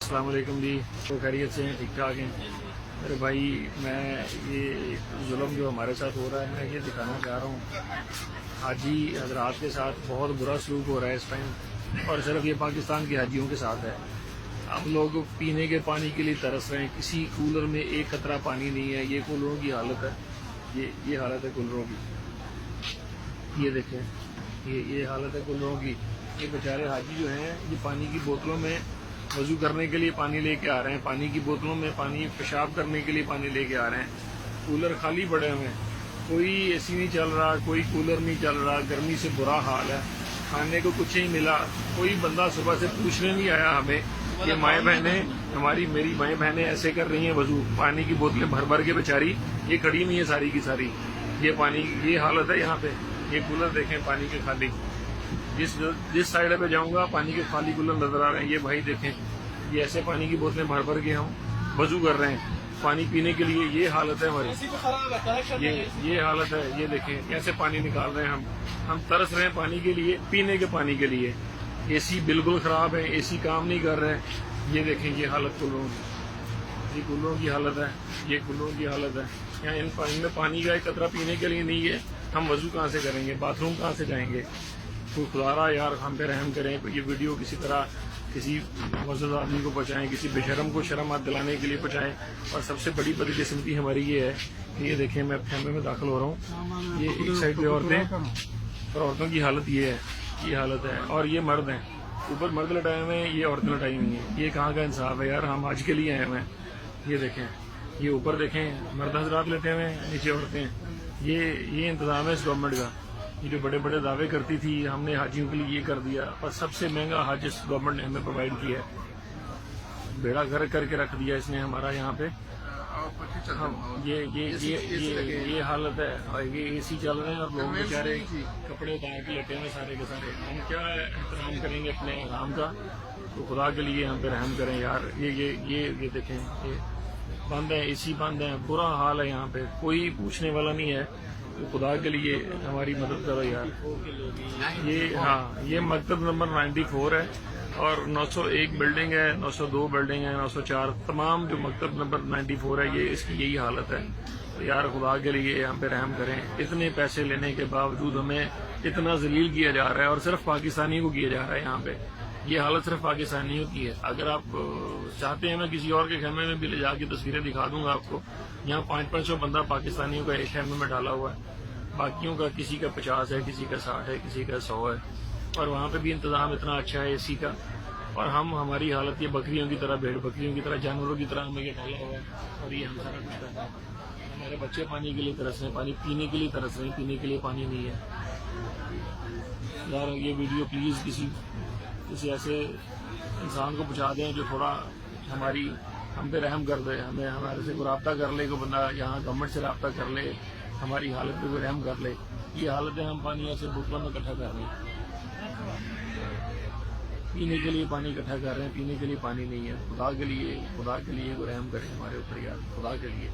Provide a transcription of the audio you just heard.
अस्सलाम वालेकुम जी। तो खैरियत से हैं, ठीक ठाक हैं मेरे भाई। मैं ये जुल्म जो हमारे साथ हो रहा है, मैं ये दिखाना चाह रहा हूँ। हाजी हजरात के साथ बहुत बुरा सलूक हो रहा है इस टाइम, और सिर्फ ये पाकिस्तान के हाजियों के साथ है। हम लोग पीने के पानी के लिए तरस रहे हैं, किसी कूलर में एक कतरा पानी नहीं है। ये कूलरों की हालत है, ये हालत है कूलरों की। ये देखें, ये हालत है कूलरों की। ये बेचारे हाजी जो हैं, ये पानी की बोतलों में वजू करने के लिए पानी लेके आ रहे हैं, पानी की बोतलों में पानी पेशाब करने के लिए पानी लेके आ रहे हैं। कूलर खाली पड़े हुए हैं, कोई एसी नहीं चल रहा, कोई कूलर नहीं चल रहा। गर्मी से बुरा हाल है, खाने को कुछ नहीं मिला। कोई बंदा सुबह से पूछने नहीं आया हमें। ये माएँ बहनें मेरी माएँ बहनें ऐसे कर रही हैं वजू, पानी की बोतलें भर भर के बेचारी ये खड़ी नहीं है सारी की सारी। ये पानी, ये हालत है यहाँ पे। ये कूलर देखें पानी के खाली, जिस साइड पे जाऊंगा पानी के खाली कूलर नजर आ रहे हैं। ये भाई देखें, ये ऐसे पानी की बोतलें भर भर के हम वजू कर रहे हैं पानी पीने के लिए। ये हालत है हमारी, ये हालत है। ये देखें कैसे पानी निकाल रहे हैं हम तरस रहे हैं पानी के लिए, पीने के पानी के लिए। एसी बिल्कुल खराब है, एसी काम नहीं कर रहे हैं। ये देखें, ये हालत कूलरों की, ये कूलरों की हालत है, ये कूलरों की हालत है। यहाँ इन पानी में पानी का एक कतरा पीने के लिए नहीं है। हम वजू कहाँ से करेंगे, बाथरूम कहाँ से जाएंगे। तो खुदारा यार हम पे रहम करें। ये वीडियो किसी तरह किसी मुअज़्ज़ज़ आदमी को पहुँचाएं, किसी बेशरम को शर्म दिलाने के लिए पहुँचाएं। और सबसे बड़ी बदकिस्मती हमारी ये है कि ये देखें, मैं कैमरे में दाखिल हो रहा हूँ। ये एक साइड पे औरतें, और औरतों की हालत ये है, ये हालत है। और ये मर्द हैं, ऊपर मर्द लटाए हुए हैं, ये औरतें लटाई हुई हैं। ये कहाँ का इंसाफ है यार, हम आज के लिए आए हुए हैं। ये देखें, ये ऊपर देखें मर्द हजरात लेटे हुए हैं, नीचे औरतें। ये इंतज़ाम है इस गवर्नमेंट का। ये जो बड़े बड़े दावे करती थी हमने हाजियों के लिए ये कर दिया, और सबसे महंगा हज इस गवर्नमेंट ने हमें प्रोवाइड किया है। बेड़ा गर्क करके रख दिया इसने हमारा यहाँ पे। ये हालत है, और ये एसी चल रहे हैं और लोग बेचारे कपड़े उतार के लेटे हुए सारे के सारे। हम क्या एहतराम करेंगे अपने आराम का। तो खुदा के लिए हम पे रहम करें यार। ये देखें, ये बंद है, एसी बंद है, बुरा हाल है यहाँ पे, कोई पूछने वाला नहीं है। तो खुदा के लिए हमारी मदद करो यार। ये मकतब नंबर 94 है, और 901 बिल्डिंग है, 902 बिल्डिंग है, 904 तमाम जो मकतब नंबर 94 है, ये इसकी यही हालत है। तो यार खुदा के लिए हम पे रहम करें। इतने पैसे लेने के बावजूद हमें इतना जलील किया जा रहा है, और सिर्फ पाकिस्तानी को किया जा रहा है यहाँ पे। ये हालत सिर्फ पाकिस्तानियों की है। अगर आप चाहते हैं मैं किसी और के खेमे में भी ले जाके तस्वीरें दिखा दूंगा आपको। यहाँ 500 बंदा पाकिस्तानियों का एक खेमे में डाला हुआ है, बाकियों का किसी का 50 है, किसी का 60 है, किसी का 100 है। और वहाँ पे भी इंतजाम इतना अच्छा है एसी का। और हमारी हालत ये बकरियों की तरह, भेड़ बकरियों की तरह, जानवरों की तरह हमें ये डाला हुआ है, और ये हम सारा कुछ कर रहे हैं। हमारे बच्चे पानी के लिए तरस रहे हैं, पानी पीने के लिए तरस रहे हैं, पीने के लिए पानी नहीं है यार। ये वीडियो प्लीज़ किसी ऐसे इंसान को पहुँचा दें जो थोड़ा हम पे रहम कर दे, हमारे से कोई रब्ता कर ले, कोई बंदा यहाँ गवर्नमेंट से रब्ता कर ले, हमारी हालत पे कोई रहम कर ले। ये हालत है, हम पानी ऐसे बोतलों में इकट्ठा कर रहे हैं, पीने के लिए पानी इकट्ठा कर रहे हैं, पीने के लिए पानी नहीं है। खुदा के लिए कोई रहम करे हमारे ऊपर यार, खुदा के लिए।